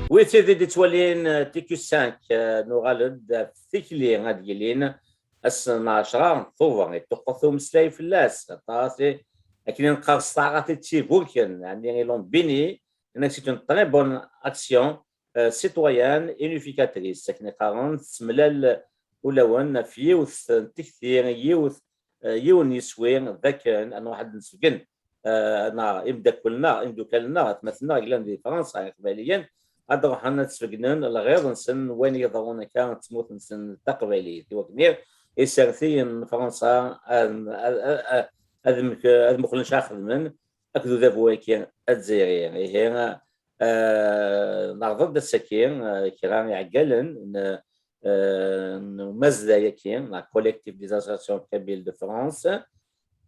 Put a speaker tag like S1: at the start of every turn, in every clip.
S1: ويتيدي تولين تيكو 5 نغالد ثيكلي غادي يلين السنة 10 ثوفا يتوقفوا مسلاي في اللاس طاسي لكن نقار الصاغات تيبولكن يعني لون بيني انك سي اون تري بون اكسيون سيتويان اونيفيكاتريس لكن قارن تسملال ولون في يوث تكثير يوث يون يسوين ذاك انا واحد نسكن انا يبدا كلنا يبدو كلنا تمثلنا الى فرنسا قبليا هذا راح نتسفقنن غير نسن وين يضرون كانت تموت نسن تقبلي وكنير يسرثين فرنسا هذا مخلنش اخذ من اكدو ذا بويكين الجزائريين هي نعرض السكين كرام يعقلن مزدا يكين لا كوليكتيف ديزاسياسيون كابيل دو فرانس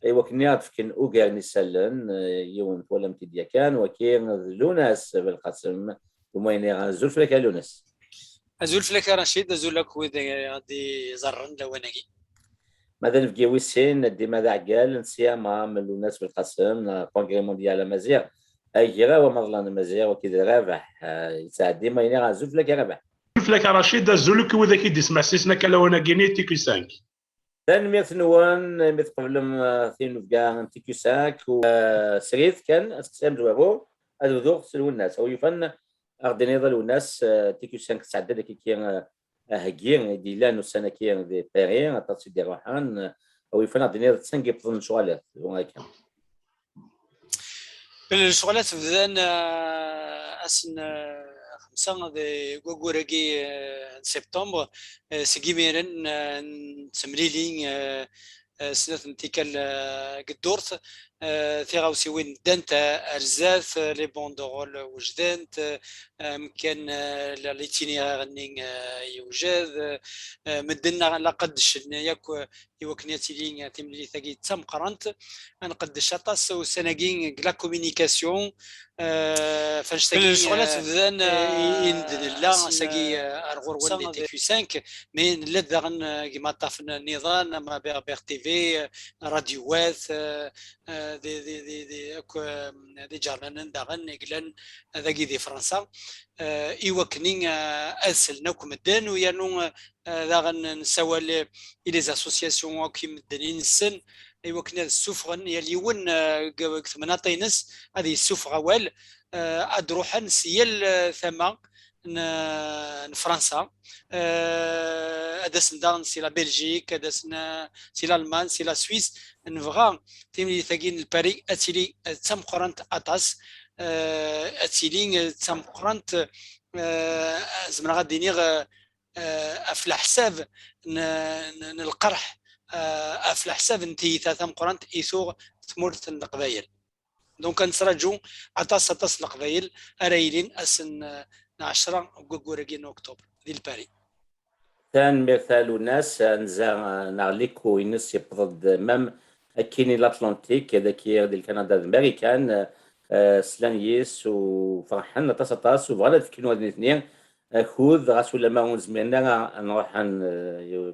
S1: ايوا كنيات فكن اوغر نسلن يوم ولا متديا كان وكين لوناس بالقسم ومين زول فلك لوناس
S2: ازول فلك رشيد ازول لك ودي غادي زرن لوناكي
S1: مثلا في ويسين ديما ذا عقال نسيما من لوناس بالقسم كونغري مونديال مزيغ اي غير ومرلان مزيغ وكذا رابح يساعد ديما يني زول فلك رابح
S3: فلك رشيد ازول لك وذاك يدسمع سيسنا كلاوناكيني تيكو 5
S1: ثاني ميت نوان ميت قبل ثين فكان تيكو ساك وسريت كان اسكسام جوابو هذو ذوق سلو الناس او يفن اردني ظلوا الناس تيكو سانك تعدد كي هكين ديلان وسنه كي دي بيرين تصي دي روحان او يفن اردني تسنقي بظن شوالات هناك
S2: بالشغلات بدان اسن خمسة دي غوغوريكي سبتمبر سكيميرن تمريلين سنة نتيكال قدورت ثيغاوسي وين دانت ارزاث لي بوندورول وجدانت مكان ليتينيغ غنين يوجد مدنا لقدش ياك يوكنياتي لين تملي ثقي تم قرنت انا قدش طاس وسناقين لا كومونيكاسيون فنشتاقي الشغلات بدان يندن لا ساقي ارغور ولي تي في 5 من لذغن كيما طافنا النظام ما بي تي في راديوات دي جارنان داغن يقلن ذاكي دي فرنسا ايوكنين اسل نوكم الدين ويانو داغن نسوى لي زاسوسياسيون كي مدنين السن ايوكنا السفغن يلي ون مناطينس هذه السفغه وال ادروحن سيال ثما فرنسا ادسن دان سي لا بلجيك ادسن سي الالمان سي لا سويس نفغا تيملي ثاقين الباري اتيلي تم قرنت اطاس اتيلي تم قرنت زعما غادي نيغ في الحساب القرح في الحساب انتي ثم قرنت ايثوغ ثمورت القبايل دونك نسرجو عطاس القبايل ارايلين اسن 10 غوغوريكين اكتوبر ديال باري
S1: ثان مثال الناس نزا نعليكو ينس يبرد مام كيني الاتلانتيك هذاك ديال كندا الامريكان سلانيس وفرحنا طاس وفوالا كينو هاد الاثنين خذ غاسو لما ونزمينا نروح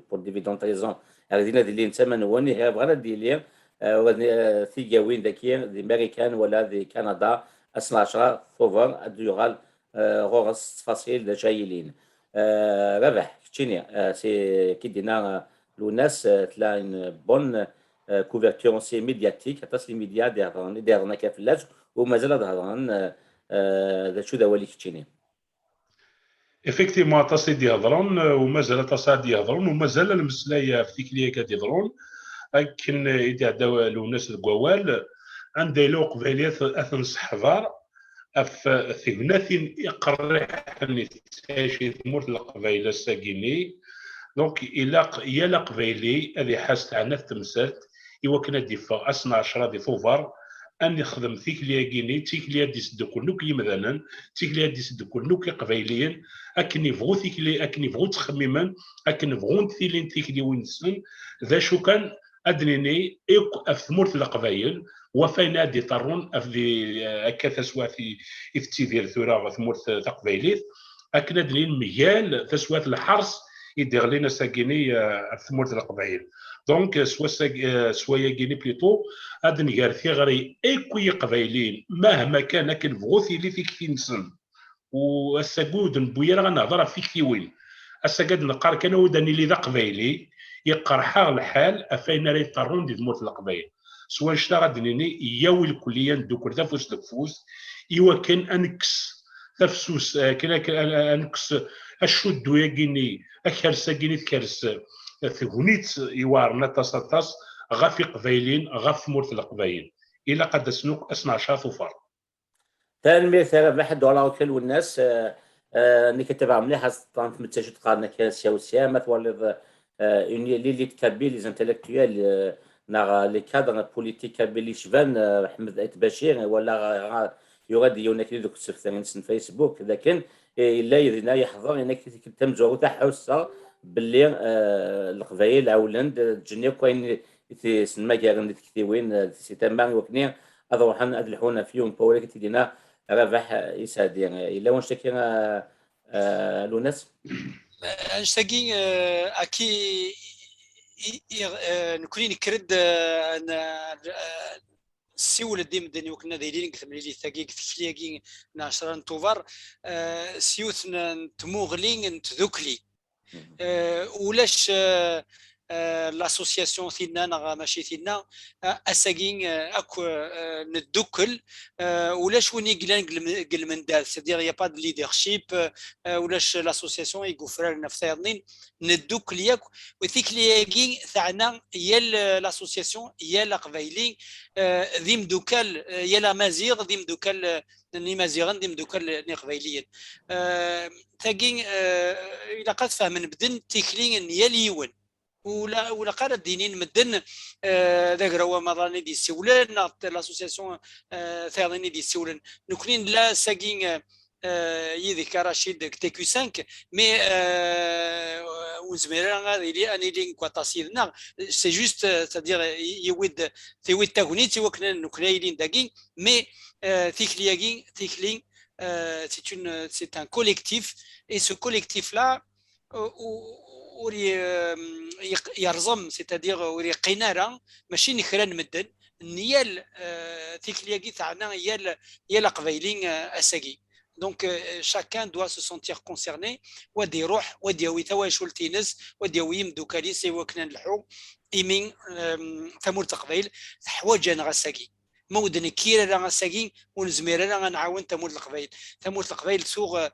S1: بور ديفيدونت ريزون غادينا ديالي انت منوني هي بغانا ديالي ثيجاوين داكي دي امريكان ولا دي كندا 12 فوفر ديورال غورس تفاصيل جايلين ربح كتشيني سي كي دينا الناس تلا ان بون كوفرتور سي ميدياتيك حتى سي ميديا دارنا كافلاش ومازال ظهران شو ذا ولي كتشيني
S3: افكتيفمون تصي يهضرون ومازال تصاد يهضرون ومازال المسلايه في تيكليه كيهضرون لكن اذا داو الناس القوال عند لو قبيليات اثن صحفار اف ثغناثين يقرحني تاشي ثمورت القبيله الساكيني دونك الى قبيلي هذه حاست عنا تمسات ايوا كنا ديفا 12 دي فوفار ان يخدم تيكليا كيني تيكليا ديس دوكونوك مثلا تيكليا ديس دوكونوك قبيليين اكن يبغوا تيكلي اكن يبغوا تخميما اكن يبغوا تيلين تيكلي وينسن ذا شو كان ادنيني ثمورت القبايل وفين هادي طرون افدي هكا تسوا في تيدير ثورا ثمورت تقبايليت اكن ادنين ميال تسوات الحرس يدير لنا ساكيني ثمورت القبايل دونك سوايا كيني بليتو هاد نقار ثيغري ايكوي قبايلين مهما كان كنبغو ثيلي فيك تنسن والساقود نبويا غنهضر في كيوين الساقاد نقار كان وداني لي ذا قبايلي يقرحا الحال افين راه يضطرون دي مورت القبايل سواء شتا غادنيني ياوي الكليه ندوكر تفوس لفوس ايوا كان انكس تفسوس كان انكس الشدو ياكيني اكرسا كيني تكرس ثغنيت يوارنا تصاطاس غافي قبايلين غاف مورت القبايل الى قد سنوك اسمع شاطو فار
S1: تنمية ثلاث واحد ولا كل والناس اللي كتبع مليح طانت متجد قارنا كاسيا وسيامة ولد اللي تكبي لي زانتيليكتويال ناغ لي كادر بوليتيك كابيلي شبان احمد عيد بشير ولا يغادي يونك دوك السفتان فيسبوك لكن الا يدنا يحضر انك تمزو تاع حوسه باللي القبايل اولند تجني كاين تسمى كاين تكتيوين سي تمام وكني اروحنا ادلحونا فيهم بوليك تدينا ربح يسعد يعني الا واش كاين لوناس
S2: نشتاقي اكي نكوني نكرد السيول ديم دني وكنا دايرين كثملي لي ثاقي كثلياكي 10 نوفمبر سيوت نتموغلين نتذكلي ولاش لاسوسياسيون ثينا نغا ماشي ثينا اساكين اكو ندوكل ولاش وني قل من دار سيدير يا با دو ليدرشيب ولاش لاسوسياسيون يغفر نفسيرنين ندوكل ياك وثيك لياكي ثعنا يا لاسوسياسيون يا القبايلي ذي مدوكال يا لا مازيغ ذي مدوكال ني مازيغن ذي مدوكال ني قبايليين ثاكين الى قد فهم بدن تيكلين يا ليون ولا قال الدينين مدن ذاك راه مراني دي السولان لاسوسياسيون ثاني دي السولان نكونين لا ساكين يذكر رشيد تيكو 5 مي ونزميرا اللي اني لي كواتاسيدنا سي جوست تادير يود تاغونيتي وكنا نكلايلين داكين مي تيكلياكين تيكلين سي ان كوليكتيف اي سو كوليكتيف لا يرزم سيتادير وري قناره ماشي نكران مدن نيال تيكلياكي تاعنا يا قبايلين اساكي دونك chacun doit se sentir concerné ودي يروح ودي يوي تواش ولتينس ودي يوي يمدو كاليسي وكنا نلحو ايمين ثمور تقبيل حوايج انا غساكي مودن كيرا راه غساكي ونزمير راه نعاون ثمور القبيل سوغ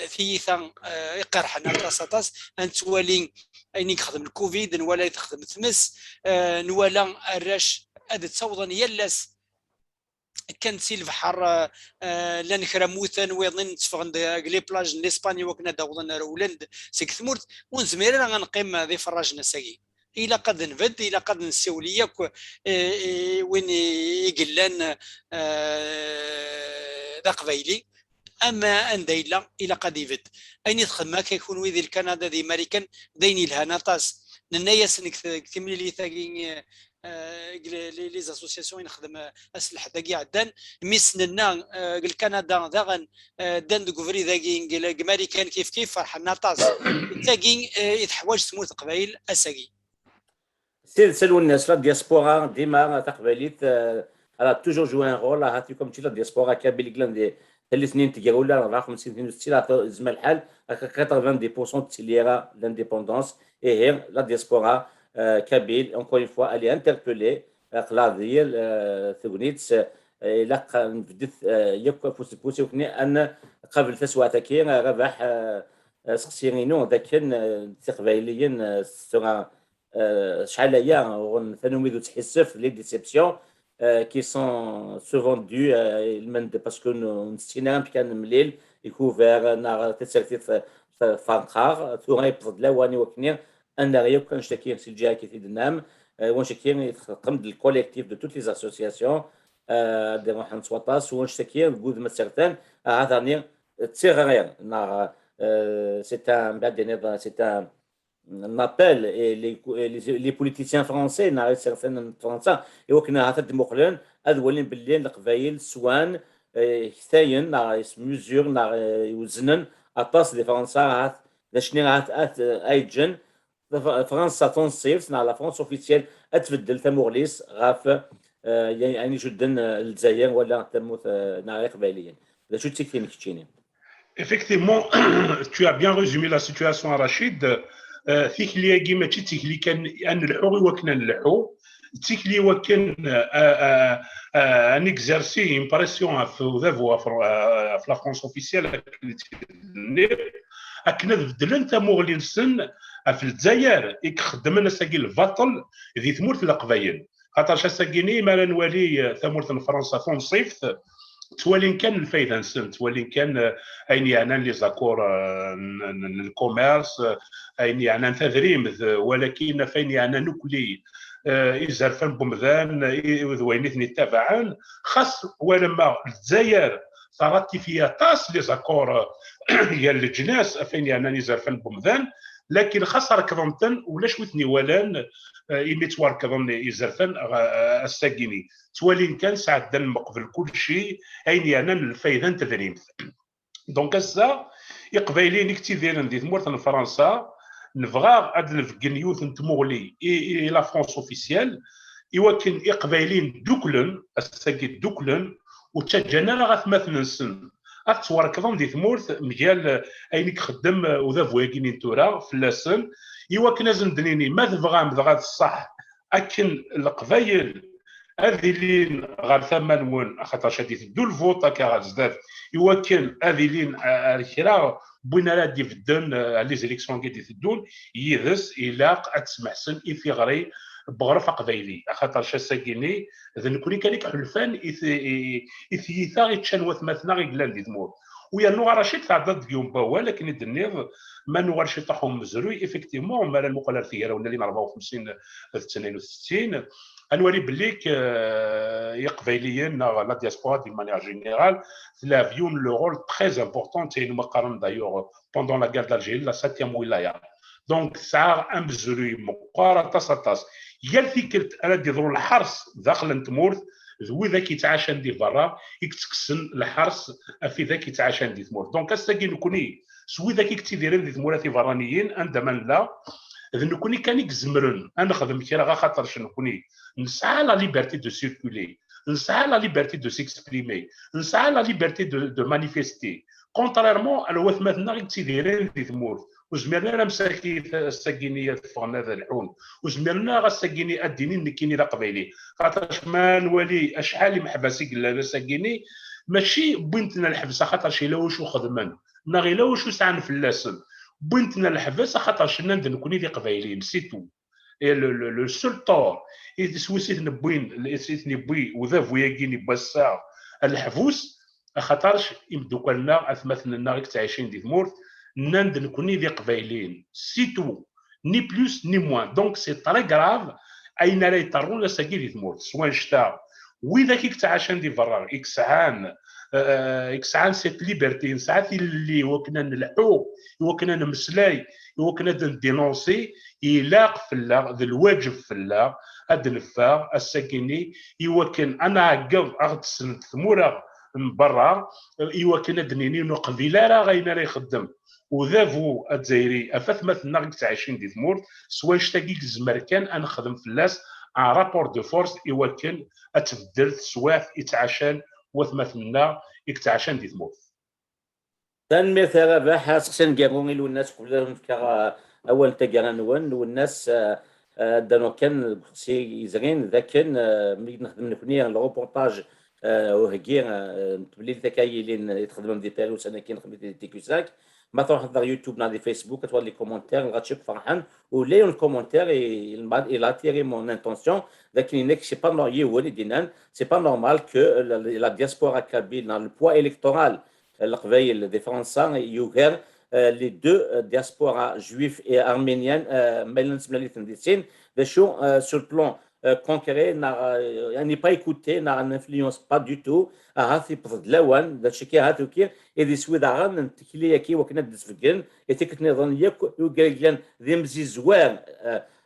S2: في ثان يقرحنا تصاطاس انتوالين اني نخدم الكوفيد نولا تخدم تمس نولا الراش اد تصوضن يلاس كان سي البحر لا نكرموثن ويظن تفغن لي بلاج لاسبانيا وكنا داوضن رولند سيك ثمورت ونزمير راه غنقيم ذي فراجنا ساكي الى قد نفد الى قد نسوليك وين يقلان ذا قبايلي اما انديلا الى قد يفد اين تخدم كيكون ويذي الكندا ذي امريكان ديني لها نطاس ننايس كتملي لي ثاقي لي زاسوسياسيون نخدم اسلحه ذاكي عدان ميسننا الكندا ذاغن دان دوغفري ذاكي امريكان كيف فرح نطاس ثاقي يتحواج سموت قبايل اساكي
S1: سلو الناس لا دياسبورا ديما تقبليت راه توجور جوي ان رول هاتي كوم تي لا دياسبورا كابيل كلاند الاثنين تيقالوا لا 54 62 زعما الحال 90% تيليرا لانديبوندونس اي هي لا دياسبورا كابيل اونكور اون فوا الي انتربيلي قلا ديال ثغنيت الا بدت يبقى فوسبوسي وكني ان قبل تسوات كي ربح سقسيرينو ذاك تقبايليين سورا شحال هي ثانوميدو تحسف لي ديسيبسيون qui sont souvent dus parce que نستينا كان مليل يكوفر نار تسرتيف فانقار ثم يبرد لواني وكني ان غيو كان شكير سي الجهه كي تدنام ونشكير يتقم الكوليكتيف دو توت لي اسوسياسيون دي روحان سواطاس ونشكير بود مسرتان هذا تسير غير نار سي ان بعد سي un appel et les politiciens français نعرف certains فرنسا يوكنا هذا ديموقلون أذولين بالليل القبائل سوان ثاين نعرف ميزور نعرف يوزنن أطاس دي فرنسا هذا لشني هذا أيجن فرنسا تنصيف نعرف فرنسا أوفيسيال أتبدل ثمورليس غاف يعني جدا الجزائر ولا تموت نعرف قبائليا لا شو تكفين كتشيني
S3: Effectivement, tu as bien résumé la situation, Rachid. Tikli qui m'a tikli kan an lhou wakna lhou. Tikli wakan un exercice une pression في la France officielle أكنا بدلن تموغلي نسن في الجزائر يخدمنا ساقي البطل ذي ثمورت القبايل خاطر ساقيني ما نولي ثمورت فرنسا تنصيف تولين كان الفايده نسن تولين كان اين يعني لي زاكور الكوميرس اين يعني تدريم ولكن فين يعني نوكلي يزرفن بمذان وذوينيثني تابعان خاص ولما الجزائر صارت فيها طاس لي زاكور هي الجناس فين يعني يزرفن بمذان لكن خاص ركضنتن ولا شويتني ولان إيميت واركضن يزرفن الساقيني تولين كان ساعد المقبل كل شيء اين يعني الفايده تدريم دونك هسا يقبايلين كتير دي ثمورت فرنسا نبغى هاد الفكنيوث نتموغلي اي لا فرونس اوفيسيال يوكن يقبايلين دوكلن الساقي دوكلن وتجانا غاث مثلا سن اتواركضن دي ثمورت مجال اينك خدم وذا فواكينين تورا في اللسن يوكن لازم دنيني ما تبغى مبغى الصح اكن القبايل هذه اللي غير ثمن خاطر شادي تدو الفوطا كغازدات يوكل هذه اللي الكرا بوين راه دي فدن لي زيليكسيون كي تدون يدس الى تسمح سن في غري بغرفه قبايلي خاطر شاساكيني ذن كوني كانك حلفان اثيثا يتشنوث مثلا غيقلان دي دمور ويا نو رشيد تعدد يوم باوا لكن الدنيا ما نو رشيد تاعهم مزروي افيكتيفمون مال المقالة الثيره ولا اللي 54 62 انوري بليك يقبايليين لا دياسبورا دي مانيير جينيرال لافيون لو رول تري امبورطون تي مقارن دايوغ بوندون لا غير دالجيري لا 7 ولايه دونك ساعه امزروي مقارنه تصاطاس يا الفكرة انا دي ضرو الحرس داخل نتمورت ذوي ذاك يتعاشى ندي برا يكتكسن الحرس في ذاك يتعاشى ندي تمورت دونك استاكي نكوني سوي ذاك كتيديرين دي تمورات فرانيين عندما لا نكوني كان يزمرن انا خدم كي راه خاطر شنو نكوني نسعى لا ليبرتي دو سيركولي نسعى لا ليبرتي دو سيكسبريمي نسعى لا ليبرتي دو مانيفيستي كونتريرمون على وثماتنا كتيديرين دي تمورت وزمرنا راه مساكي الساكينيه تفغنا ذا الحون وزمرنا غا الساكيني اديني نكيني لا قبايلي خاطرش ما نولي اشحال محبسي قال ساكيني ماشي بنتنا الحبسه خاطر شي لا واش خدمن نا غير لا واش سعن في اللسن بنتنا الحبسه خاطر شنا نكوني دي قبايلين سيتو لو سول طور سويسيت نبوين سيتني بوي وذا فوياكيني باسا الحبوس خاطرش يمدوك لنا اثمثنا غير تعيشين دي ثمورت نند نكوني دي قبايلين سيتو ني بلوس ني موان دونك سي تري غراف اين لا يطرون لساكي دي ثمورت سواء شتا وإذا كيك تعاشن دي فرار إكسعان سيت ليبرتي ساعات اللي وكنا نلحو وكنا نمسلاي وكنا ندينونسي يلاق في الله ذا الواجب في الله هاد الفا الساكني يوكن انا عقب اغتسل ثموره من برا يوكن دنيني نو قبيله راه غاينا راه يخدم وذافو الجزائري افات مثلا غيك تعيشين دي ثمور سواء شتاكيك الزمركان انا نخدم في اللاس ان رابور دو فورس يوكن اتبدل سواء يتعاشان وثمثنا يتعاشان دي ثمور
S1: كان مثلا باح سقسن كاغوني لو الناس قبل كا اول تاكانون والناس دانو كان سي يزغين ذاك ملي نخدم نكوني الروبورتاج وهكي تبلي ذاكايلين يتخدموا دي بيروس انا كي نخدم دي تيكوساك ما تروح تحضر يوتيوب نادي فيسبوك تولي كومونتير غتشوف فرحان ولا الكومونتير il a attiré mon intention لكن c'est pas normal ولي دينان c'est pas normal que la diaspora kabyle dans le poids électoral القبائل دي فرنسا يوغر les deux diasporas juifs et arméniennes ما نسمى لي تندسين شو sur le plan concret يعني pas écouté n'influence pas du tout هاثي بضد لوان داكشي كي هاتو كي اذا سويد غان نتكليا كي وكنا دسفكن يتك نظن ياك وقال ذي مزيزوان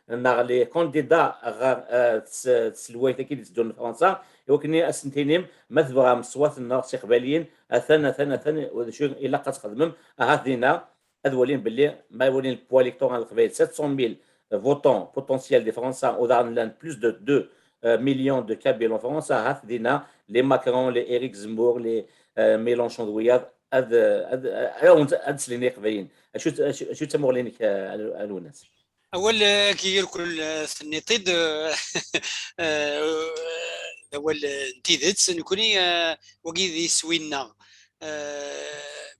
S1: نا لي كانديدا تسلويت كي تدون فرنسا وكني اسنتينيم مثبغا مصوات الناس قباليين اثن وشو الا قد خدمم هاثينا اذولين باللي ما يولين البوا الكتورال القبائل 700,000 votants potentiels des Français au Darnland, plus de 2 millions de Kabyles en France, les Macron, les Éric Zemmour, les Mélenchon de Ouillard, هذا سليني قباين شو تمور لينك الوناس
S2: اول كي يركل ثنيطيد اول انتيدت نكوني وكي ذي سوينا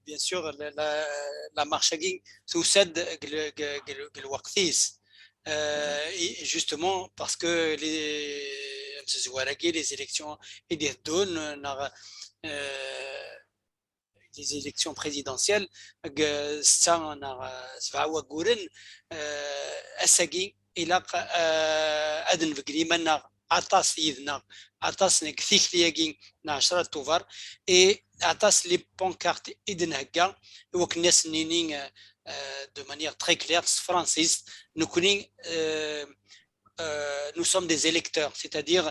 S2: بيان سور لا مارشاكين توسد الوقتيس justement parce que les élections et des donnes les élections présidentielles سبعة قورن أساقي إلى أدن فقري منا عطاس يذنا عطاس نكثيك لياقين نعشرة توفر إي عطاس لي بونكارت إدن هكا وكناس نينين de manière très claire française nous connaissons nous sommes des électeurs, c'est-à-dire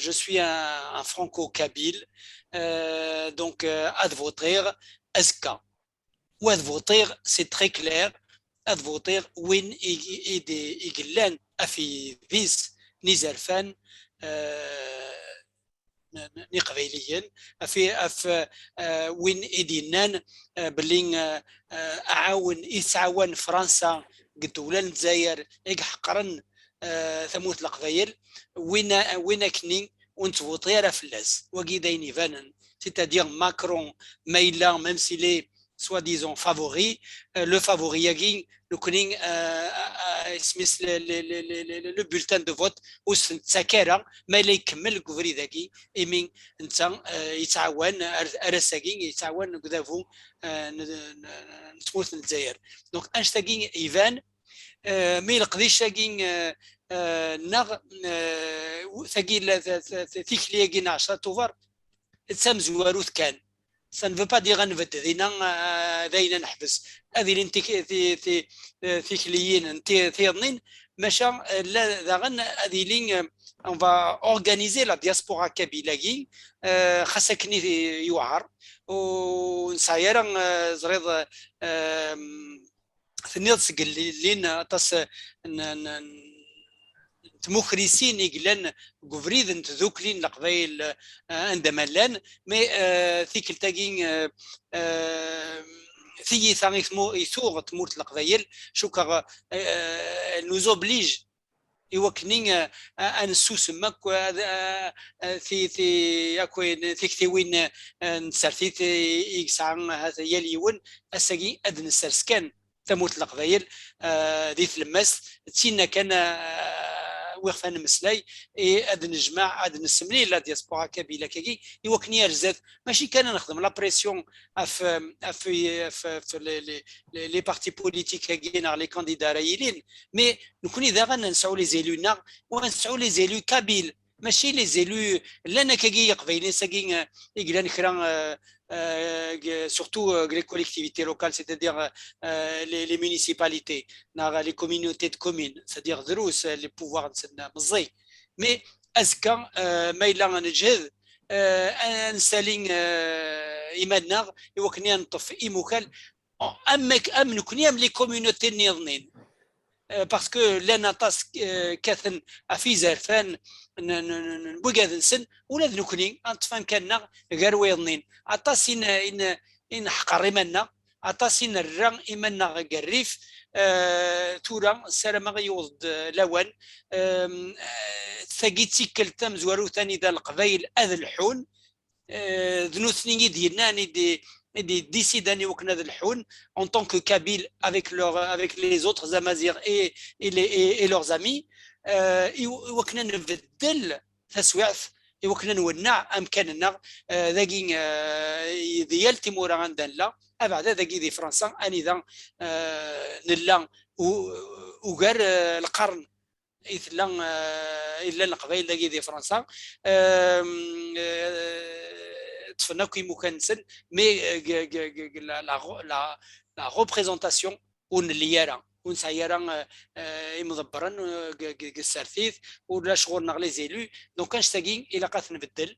S2: je suis un franco-kabyle, donc à voter SK. Ou à voter, c'est très clair, à voter win et glen afi vis nizerfan نقبيليا في وين ايدينان بلين اعاون يتعاون فرنسا قلت ولا الجزائر يحقرن ثموت القبايل وين كني وانت فوطيرا فلاس وكيداين فانن c'est-à-dire Macron مايلا même s'il est soi-disant favori le favori ياكين نكونين اسمس لو بولتان دو فوت وس تساكارا ما لا يكمل كفري ذاكي ايمين انت يتعاون ارساكين يتعاون كذافو نتموت الجزائر دونك اش تاكين ايفان مي القديش تاكين نغ ثقيل ثيك لياكين 10 توفر تسام زواروث كان ça ne veut pas dire غنفد ذينا نحبس هذه انت في كليين انت ثيرنين ماشا لا ذاغن هذه لين on va organiser la diaspora kabylagie خاصكني يوعر ونسايرا زريض ثنيض سقلين تص تمخرسين يقلن قفريد انت ذوكلين لقبايل عندما لان مي ثيك التاقين ثي ثاني يثوغ تموت لقبايل شوكا nous oblige يوكنين ان سوسمك في اكوين ثيك وين نسرثيت يكسعن هذا يليون اساقي ادن السرسكان تموت القبايل ذي المس تسينا كان وقفان مسلاي اد نجمع اد نسملي لا دياسبورا كابيلا كي يوكني رزات ماشي كان نخدم لا بريسيون في لي بارتي بوليتيك كاين لي كانديدا رايلين مي نكوني دابا نسعوا لي زيلونا ونسعوا لي زيلو كابيل ماشي لي زيلو لنا كي قبيلين ساكين يقلان كرا surtout les collectivités locales, c'est-à-dire les municipalités, les communautés de communes, c'est-à-dire les pouvoirs de mais est-ce qu'un maïlan نجهد نسالين إيماننا يوكني نطف إيموكال أم نكوني أم les communautés نيضنين parce que لنا طاس كاثن أفيزار فان نبوغاذ نسن ولا نكوني انطفان كنا غير ويضنين عطاسين ان حقر إيماننا عطاسين الران إيماننا قريف تورا سلام غيوض لوان ثقيتي كلتم زوارو ثاني ذا القبايل اذ الحون ذنوثني ديالنا des décidants au Canada en tant que Kabyle avec les autres Amazirs et leurs amis وكنا نبدل تسويعث وكنا نونع امكاننا ذاكي ديال تيمور عندنا لا ابعد ذاكي دي فرنسا اني ذا نلا وغير القرن اثلا الا القبائل ذاكي دي فرنسا تفنا كيما كان نسن مي لا ريبريزونطاسيون ونليارا ونسايرا مدبرا السرثيث ولا شغل نغلي زيلو دونك كان شتاقين الى قاث نبدل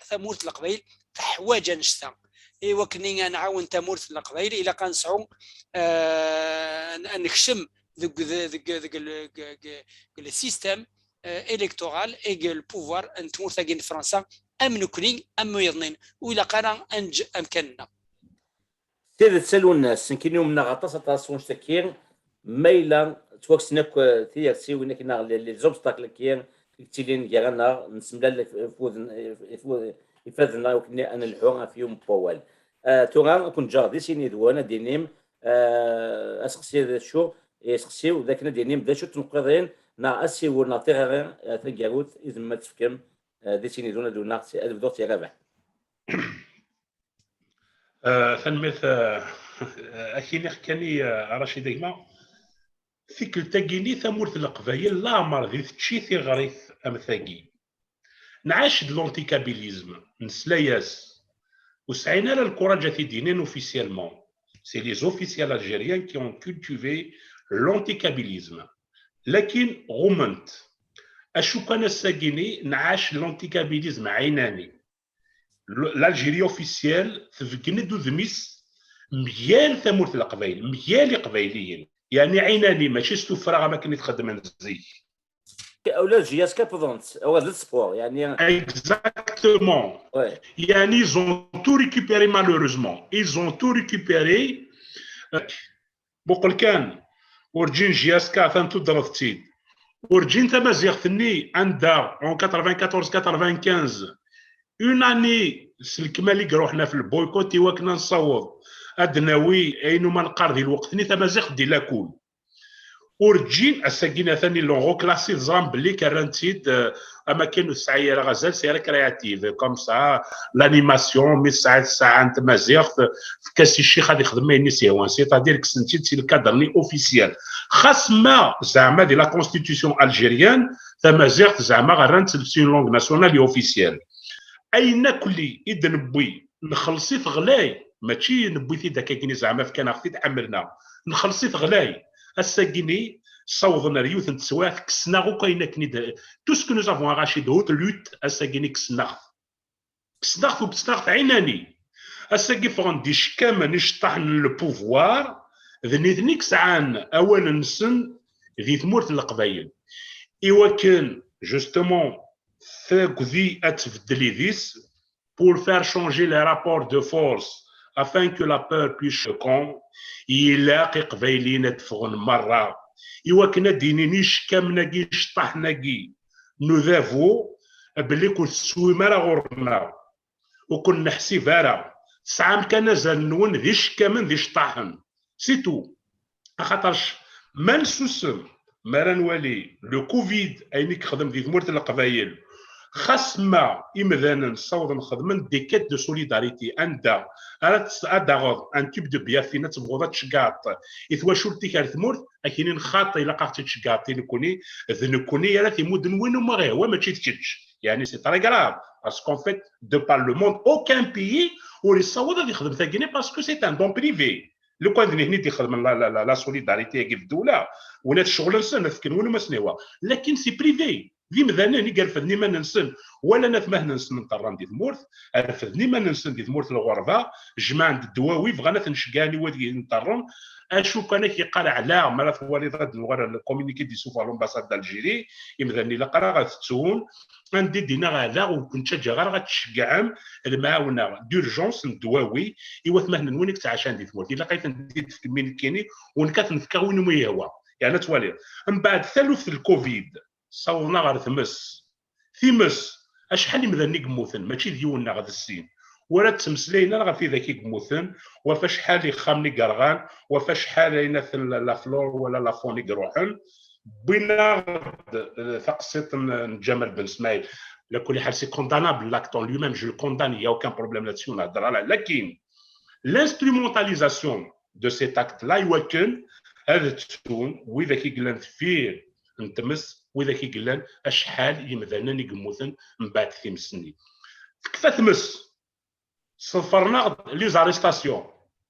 S2: ثمورت القبائل حواجه نشتا ايوا كني نعاون تمورت القبائل الى كنسعو نكشم ذاك السيستم électoral et le pouvoir en tout ça gagne français ام نكوني ام يضنين ولا قرا انج امكاننا.
S1: سير تسالوا الناس كاين يوم غطاس ونش تكير ميلا توكسنك تيرسي وينك لي زوبستاكل كير تيلين يغنا نسملا يفاذنا وكني انا الحوغ في يوم بوال توغا كنت جاردي سيني دوانا دينيم اسقسي شو يسقسيو ذاك دينيم ذا شو تنقضين نا اسي ونا تيغا تنقاروت اذا ما تفكم دي سيني دونا بدو تيغا
S3: ثنمث اكيني كاني رشيد ديما ثيك التاكيني ثمورت القبايل لا عمر ذي تشي ثغريث امثاكي نعاش د لونتيكابيليزم نسلاياس وسعينا للكوراج في دينين اوفيسيالمون سي لي زوفيسيال الجيريان كي اون كولتيفي لونتيكابيليزم لكن غمنت اشو كان الساكيني نعاش لونتيكابيليزم عيناني l'Algérie اوفيسيال تفكني دو ذميس ميال ثمورت القبايل ميال قبايليين يعني عيناني ماشي ستفرغ ما كنت تخدم زي
S1: اولاد جياس كابضونت او هذا السبور يعني
S3: اكزاكتومون يعني ils ont tout récupéré malheureusement ils ont tout récupéré بقول كان ورجين جياسكا ثانتو درفتيد ورجين تمازيغتني عندها اون 94 95 اون اني سلكمالي روحنا في البويكوت وكنا نصوض ادناوي اينو ما نقارضي الوقت ني تمازيغ دي لاكول ورجين الساكينه ثاني لونغو كلاسي زرام بلي كارانتيد اما كانوا سعيره غزال سيره كرياتيف كوم سا لانيماسيون مي ساعه انت مازيغ في كاسي الشيخ غادي يخدم مايني سيوان سيتادير كسنتي سي الكادرني اوفيسيال خاص ما زعما دي لا كونستيتيسيون الجيريان تمازيغ زعما غرانت سي لونغ ناسيونال اوفيسيال اين كلي اذا نبوي نخلصي غلاي ماشي نبوي في داك كاين زعما في كان اختي تعملنا نخلصي غلاي الساكيني صوضنا ريوث نتسواث كسنا غو كاينه كني تو سكو نو افون اراشي دو هوت لوت الساكيني كسنا وكسنا عيناني الساكي فغن دي شكاما نشطح البوفوار ذنيثنيك سعان اولا نسن ذي ثمورت القبايل ايوا كان جوستومون ذي اتفدلي ذيس pour faire changer les rapports de force afin que la peur puisse compter يلاقي قبايلين تفغن مرة إوا كنا دينينيش كامناكي شطحناكي نذافو بلي كنت سويما راه غورنا وكن نحسي فارا ساعة كان زال نون ذي شكامن ذي شطاحن سيتو خاطرش ما نسوسم ما رانوالي لو كوفيد أينيك خدم ذي ثمورت القبايل خاص ما إمذانا نصوض نخدمن دي كات دو سوليداريتي عندها أدغض أن تيب دو بيافينا تبغوضا تشقاط إذوا شورتي كار ثمورت أكينين خاطي لقاقتي تشقاطي نكوني ذنكوني يالا تيمود وين وما غير هو ماشي تشتش يعني سي تري كراف باسكو فيت دو بار لو موند اوكان بيي ولي صوض غادي يخدم ثاكيني باسكو سي ان دون بريفي لو كان هنا تيخدم لا سوليداريتي كيف الدوله ولا الشغل نسن فكر ولا ما سنيوا لكن سي بريفي ذي مذانا ني قال فذني ما ننسن ولا نثمه ننسن نطران دي ثمورث فذني ما ننسن دي ثمورث الغربه جماعه الدواوي بغانا تنشقاني ودي نطرن اشو كان كيقال على مالا ثوالي ضد الكومونيكي دي سوفا لومباساد دالجيري يمذني لا قرا غتسون عندي دينا غالا وكنت جا غير غتشقعم المعاونه دورجونس الدواوي ايوا ثمه وينك تعاشان دي ثمورث الا لقيت ندير في كمين ونكات نفكر وين ما هو يعني توالي من بعد ثالث الكوفيد صونا غير ثمس اشحال يمذني قموثن ماشي ديولنا غاد السين ولا تمسلينا غير في ذاك قموثن وفاش حال يخامني قرغان وفاش حال لينا في لا فلور ولا لا فوني قروحن بينا ثقسيط جمال بن اسماعيل على كل حال سي كوندانابل لاكتون لو ميم جو كوندان يا اوكان بروبليم لاتسيو نهضر على لكن لانسترومونتاليزاسيون دو سيت اكت لا يوكن هذا تكون وإذا كيقلان فيه نتمس وإذا كيقلان أشحال يمذانا يقموثن من بعد ثمسني كفا تمس صفرنا لي زاريستاسيون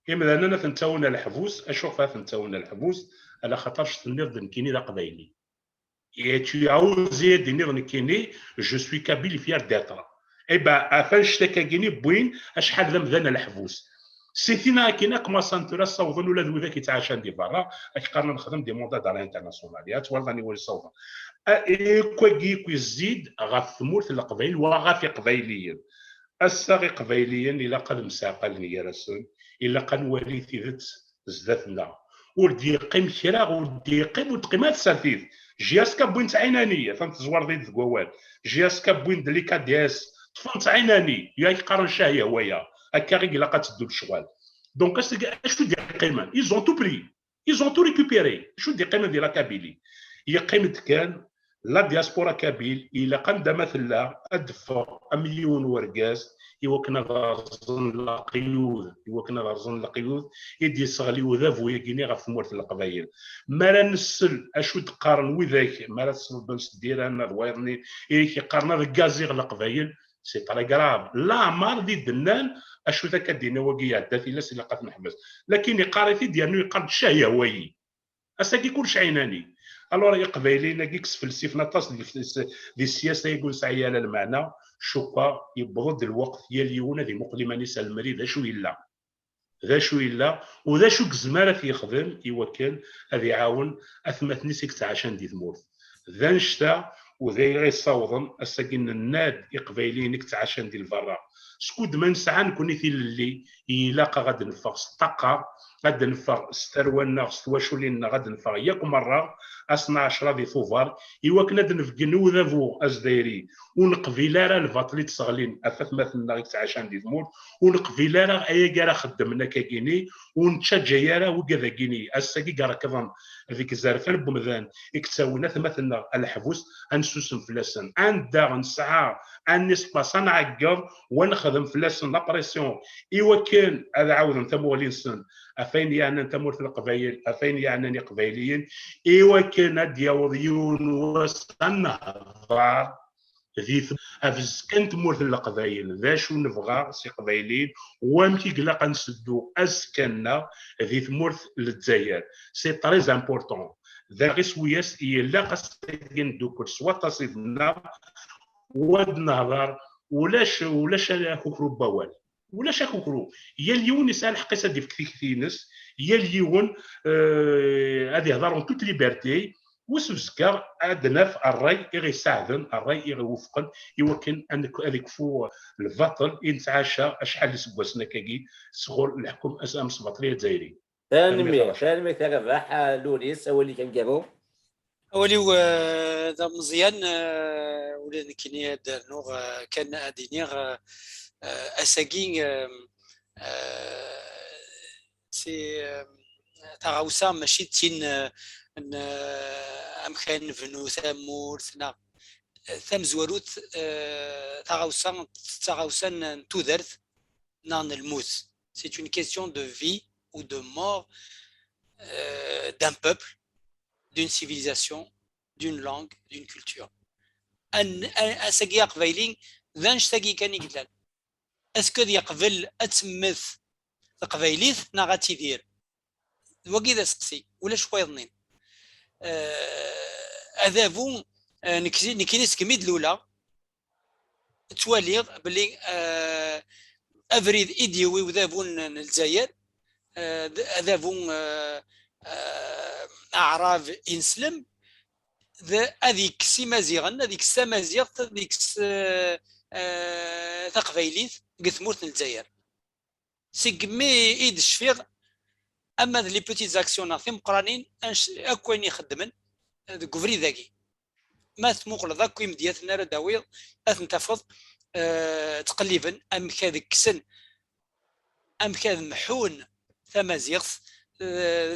S3: يمذانا ثنتاونا الحبوس أشوف ثنتاونا الحبوس على خاطرش تنظم كيني لا قبايلي et tu as osé dire كيني je suis kabyle fier d'être et ben afin شتاكا كيني بوين أشحال ذا مذانا الحبوس سيتينا كاينه كما سانتورا صوضن ولا ذوي ذاك يتعاشى دي برا قارنا نخدم دي موندا على انترناسيوناليات والله راني ولي صوضن كوي يزيد غاف ثمورت القبائل وغاف قبائليين الساغي قبائليا الا قد مساقل نيراسون الا قد نولي تيذت زداتنا ودي يقيم كرا ودي يقيم وتقيمات سالفيف جياس كابوين تعينانيه فهمت زوار ذي كوال جياس كابوين دليكا دياس فهمت عيناني يا يقارن شاهيه هوايا هكا غير الا قتدو الشوال دونك اش دي قيمه ايزون تو بري ايزون تو ريكوبيري شو دي قيمه ديال كابيلي هي قيمه كان لا دياسبورا كابيل الى قدم مثلا ادفع مليون ورقاز يوكنا غارزن القيود يوكنا غارزن القيود يدي صغلي وذافو يقيني غف مورت القبايل ما لا نسل اشو تقارن وذاك ما لا تسل بنس دير انا ضويرني إيه قارنا الكازيغ القبايل سي تري كراف لا مار دي دنان اشو ذاك دينا وقيا داتي لا سي لقات نحبس لكن يقارثي ديالو يقارن شايه وي اساكي كلش عيناني الوغ يقبايلي ناكيكس فلسفنا طاس دي السياسه يقول سعي على المعنى شوكا يبغض الوقت يليون ذي مقلماني سالمري ذا شو الا ذا شو الا وذا شو كزماره يخدم يوكل هذا يعاون اثمثني سيكت عشان دي ثمور ذا نشتا وذا يصوضن الساكن الناد يقبايلي نكت عشان دي الفرا سكود ما نسعى نكون اللي يلاقى غاد نفغ طاقه غاد نفغ سترونا ستواشو لنا غاد نفغ ياك مره اصنع 10 دي فوفار ايوا كنا نفقنو ذافو ازدايري ونقفيلا راه الفاطلي تصغلين افات مثلا غيك عشان دي ثمور ونقفيلا راه ايا كرا خدمنا كاكيني ونتشجع يا وكذا كيني اساكي كرا كظن هذيك الزرفان بمذان اكتساونا مثلا الحبوس انسوسن فلاسن عندها نسعى ان نسباس نعقب ونخدم فلاسن لابريسيون ايوا كان هذا عاود انت مولين سن افين يعني انت مورث القبايل افين يعني قبايليين ايوا كان دياوضيون وسنهضر ذي افز كانت مورث القبايل ذا شو نبغى سي قبايلين وامتي قلاق نسدو اسكننا ذي ثمورث للجزائر سي تري امبورطون ذا غير سوياس الا قاصدين دوك سوا تصيدنا ود نهضر ولاش كوكرو بوال ولا شاكوكرو يا اليون يسال حقيقه دي كثير ناس يا اليون هذه يهضرون توت ليبرتي وسبسكر عندنا في الراي يساعدن الراي يوفقن يمكن انك هذيك فو الباطل ينتعاشى شحال سبوسنا كاكي صغور الحكم اسام سباطريه الجزائري
S1: تنمية تربح لوريس اولي كنقابو
S2: اولي ذا مزيان ولا كاين دارنو كان ادينيغ اساكين سي تغاوسا ماشي تين امكان فنو ثامور ثم زواروت تغاوسا نتودرت نان الموت سي une question de vie ou de mort d'un peuple, d'une civilisation, d'une langue, d'une culture. اساكي قبايلين ذا نشتاقي كان يقلال اسكو يقبل اتمث قبايليث نا غاتيدير وكذا سقسي ولا شويه ظنين اذابو نكينيس كميد الاولى توالي بلي افريد ايديوي وذابون الجزائر اذابو اعراف انسلم هذيك سي مازيغن هذيك سامازيغ هذيك تقبايليث قثمورت الجزائر سيكمي ايد الشفيغ اما لي بوتيت زاكسيون ناثيم قرانين اكوين يخدمن كوفري ذاكي ما ثموقل ذاك يمدياتنا رداويض اثنتفض تقليبا ام كذا كسن ام كذا محون ثمازيغ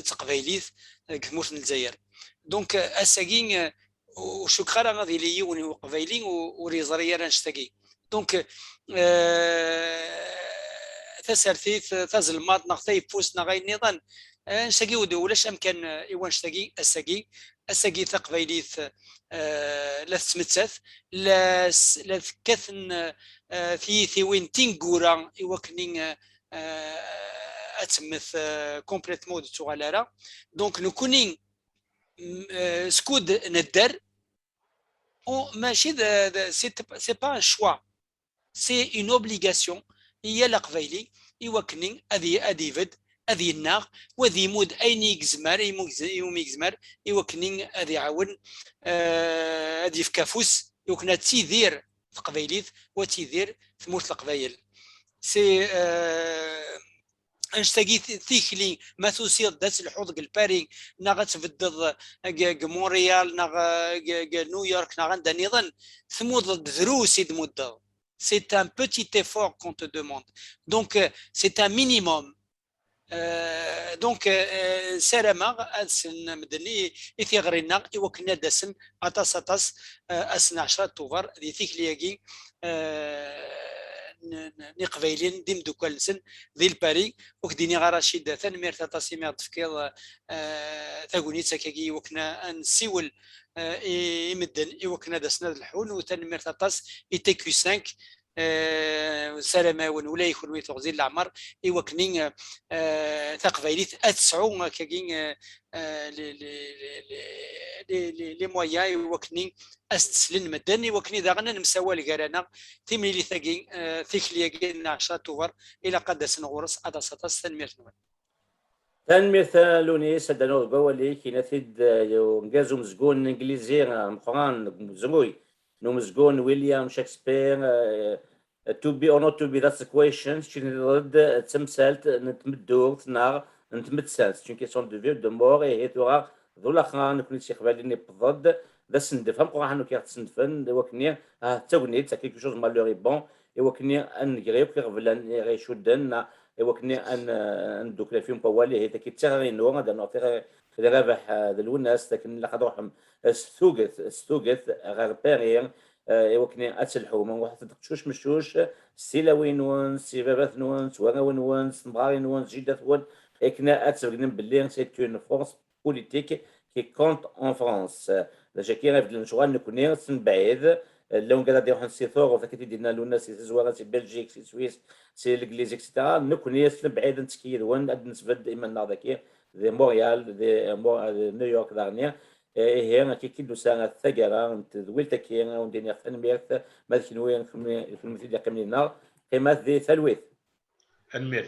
S2: تقبايليث قثمورت الجزائر دونك اساكين وشكرا غادي لي وقبايلين وريزريا نشتاقي دونك تسرثيث تزلمات نغطي فوسنا غير النظام نشتاقي ولاش امكان ايوان نشتاقي اساقي ثقبايليث لا تسمتث لا كثن في وين تينغورا ايوكنين اتمث كومبليتمون دو توغالارا دونك نكونين سكود ندر ماشي سي با ان شوا سي اون اوبليغاسيون هي القبايلي يوكنين أذي فد أذي الناغ وذي مود أين يجزمر يوم يجزمر يوكنين أذي عون أذي في كافوس يوكنا تيذير تقبيليت وتيذير ثمورت القبايل سي انشتاقي ثيكلي ما توصيل دات الحوض الباري ناغا تبدد مونريال ناغا نيويورك ناغا نظن ثمود دروس يدمود c'est un petit effort qu'on te demande donc c'est un minimum دونك سلامة أسن مدني إثيغرينا إوكنا دسن أطاس أسن 10 توفر ذي ثيكلياكي نقبيلين ديم دوكالسن ذي الباري وكديني غراشيد ثانمير تاسيمير تفكير ثاغوني تاكاكي وكنا نسيول يمدن إوكنا دسنا الحون وثانمير تاس إتيكو 5 سلامة ولا يكون ويتغزي العمر إوكنين تقبيليت أتسعو كاكين لي مويا إوكنين أستسلن مدني وكني داغنا نمساوى لكارانا تيمي لي ثاكين ثيكلياكين 10 توفر إلى قدس نغورس أداساتاس تنمير نوان
S1: تنمير لونيس دانو غوالي كي نثيد مجازو مزقون انجليزي مقران مزقوي نو مزقون ويليام شكسبير to be or not to be that's the question شي نرد تمثالت نتمدور تنار نتمدسانس شي كيسون دو فيو دو مور هي تورا ذولا خان كنت شي خباليني بضد ذا سندفهم قرا هانو كيتسندفن وكني تاغني تا كيكو شوز مالوري بون وكني ان غريب كيغفلان غيشودن وكني ان ندوك فيهم بوالي هي كيتسغري نو هذا نوفي رابح الناس لكن لا قدروحهم ستوغت غير بيرير وكني أتسلحو من واحد تقشوش مشوش سيلاوين ون سيبابات نون سواغاون ون سمغارين ون جيدات ون إكنا أتسلقنم باللي سيت اون فرونس بوليتيك كي كونت اون فرونس لاجا كي غيف الشغل نكوني سنبعيد لو قاعد يروح سي ثور فكيتي دينا لونا سي زوارا سي بلجيك سي سويس سي الانجليز اكسترا نكوني سنبعيد نتكيد ون قد نسبد اما ناضكي ذي موريال ذي نيويورك دارنيا هي كي دوسا الثقرة تذويل تكينا وندير تنميرت ما كنوين في المثل يقيم لنا قيمات ذي ثلويث
S3: المير